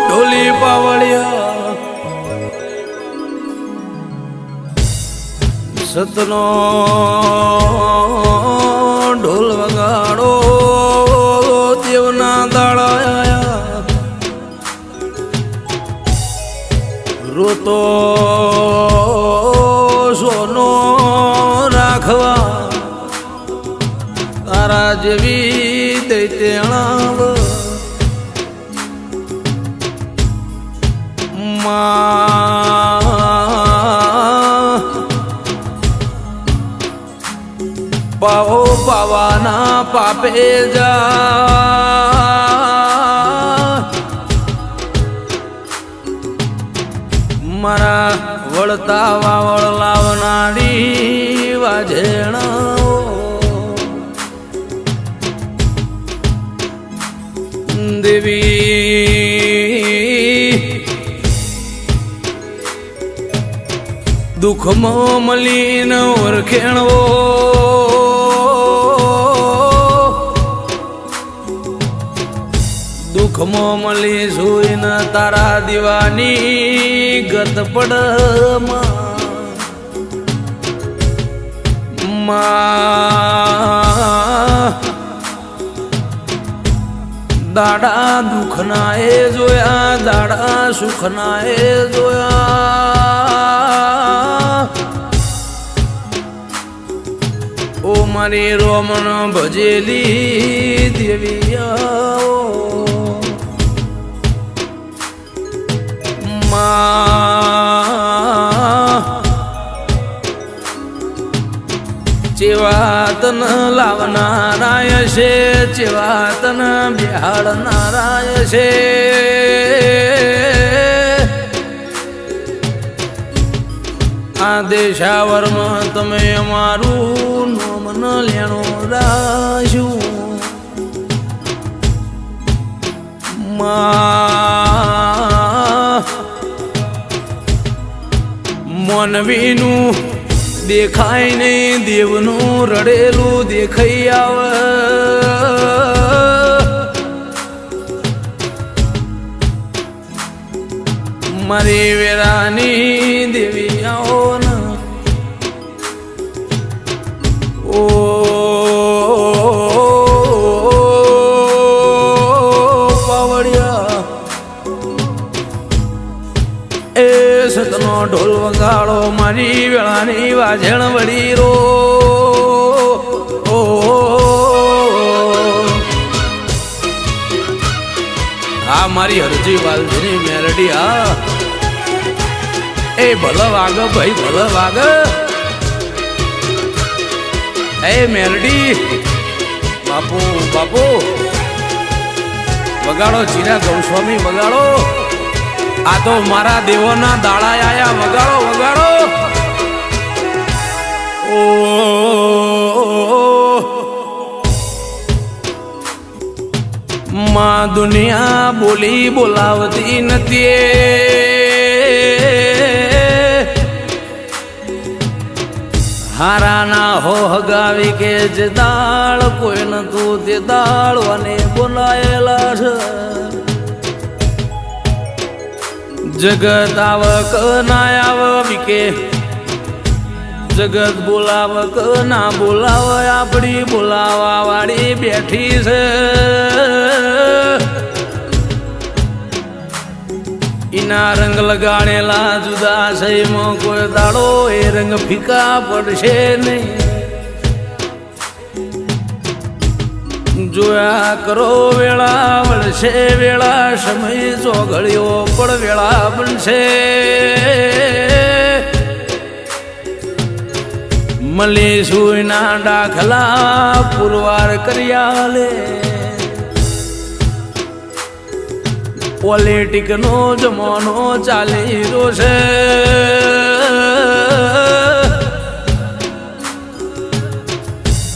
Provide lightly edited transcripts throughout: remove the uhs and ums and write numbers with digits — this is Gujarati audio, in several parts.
ઢોલી પાવળિયા સતનો ઢોલ વગાડો દેવના દાળા રોતો સોનો રાખવા તારા જેવી દૈત્યણાવ પાવો પાવાના પાપે જા મારા વળતા વાવળ લાવનારી વાજેણા દેવી દુઃખમાં મલીન ઓરખેણવો દુઃખમાં મલી સુઈને તારા દીવાની ગત પડમાં દાડા દુઃખના એ જોયા દાડા સુખના એ જોયા ઓ મારી રોમન ભજેલી દેવિયા ચેવાતન લાવનારાય છે ચેવાતન બિહાડનારાય છે આ દેશાવરમાં તમે અમારું નોમન લેણું રાખ્યું મોનવીનું દેખાય નહીં દેવનું રડેલું દેખાઈ આવે મારી વેરાની દેવી આવો ને ઓ પાવડિયા એ સતનો ઢોલ વગાડો મારી વેળાની વાજણ વળી રો આ મારી હરજી વાલજીની મેલડી આ એ ભલ વાગ ભાઈ ભલ વાગ એ મેલડી બાપુ બાપુ વગાડો ચીરા ગૌસ્વામી વગાડો આ તો મારા દેવોના દાડા આયા વગાડો વગાડો ઓ માં દુનિયા બોલી બોલાવતી નથી હારાના હો હગાવી કે જે દાળ કોઈ નતું તે દાળવાને બોલાયેલા છે જગત આવક ના આવકે જગત બોલાવક ના બોલાવ આપણી બોલાવા વાળી બેઠી છે એના રંગ લગાડેલા જુદા સહીમાં કોઈ દાડો એ રંગ ફીકા પડશે નહીં જોયા કરો વેળા વળશે વેળા સમય ચોઘળ્યો પણ વેળા બનશે મળી સુઈના દાખલા પુરવાર કર્યા લે પોલિટિક નો જમાનો ચાલી રહ્યો છે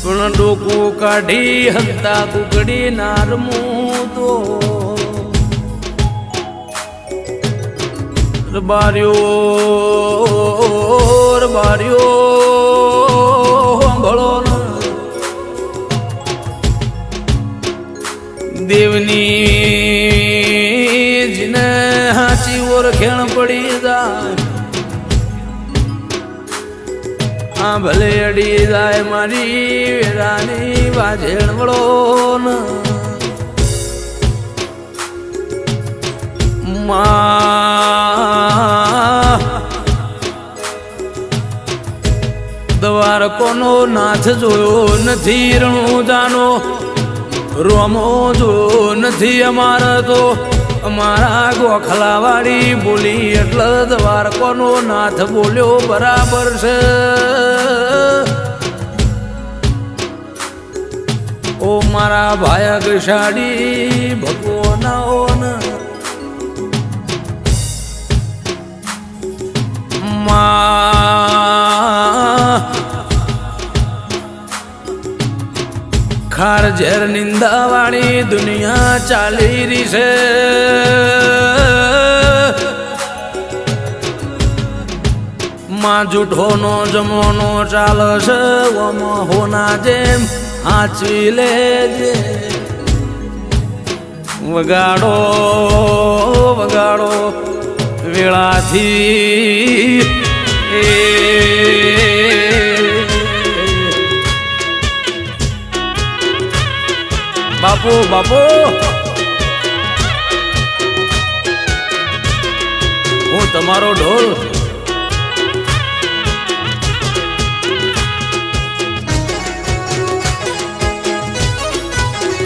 પણ ડોકું કાઢી હંતા કુકડી નારમું તો રબાર્યો સાંભળો દેવની જીને હાચી ઓળખેણ પડી જાય આ ભલે અડી જાય મારી વેરાની વાજેણ વળો દ્વારકોનો નાથ જોયો નથી રણુજાનો રોમો જોયો નથી અમારે તો અમારા ગોખલાવાળી બોલી એટલે દ્વારકોનો નાથ બોલ્યો બરાબર છે ઓ મારા ભાયા ગશાડી ભગવાન ખાર ઝેર નિંદા વાળી દુનિયા ચાલી રહી છે માં જૂઠોનો જમોનો ચાલશે ઓમાં હોના જેમ આચવી લેજે વગાડો વગાડો વેળાથી બાપુ બાપુ હું તમારો ઢોલ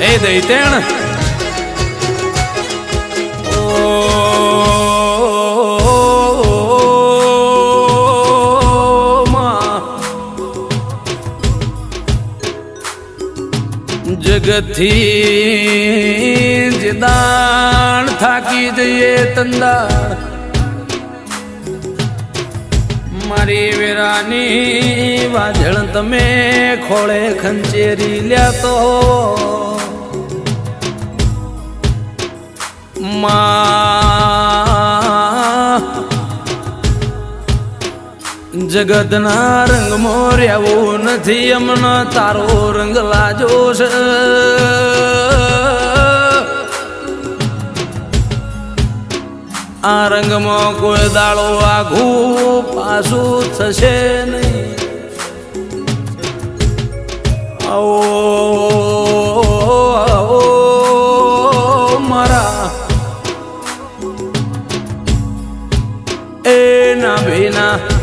એ દૈતેણ જગતથી જદાણ થાકી જઈએ તંદાણ મારી વેરાની વાજણ તમે ખોળે ખંચેરી લ્યા તો જગતના રંગમાં રહેવું નથી અમને તારો રંગ લાજો છે આ રંગમાં કોઈ દાડો આઘું પાછું થશે નહીં આવો આવો મારા એ ના ભીના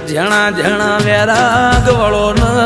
જણા જણા વેરાગ વળો ન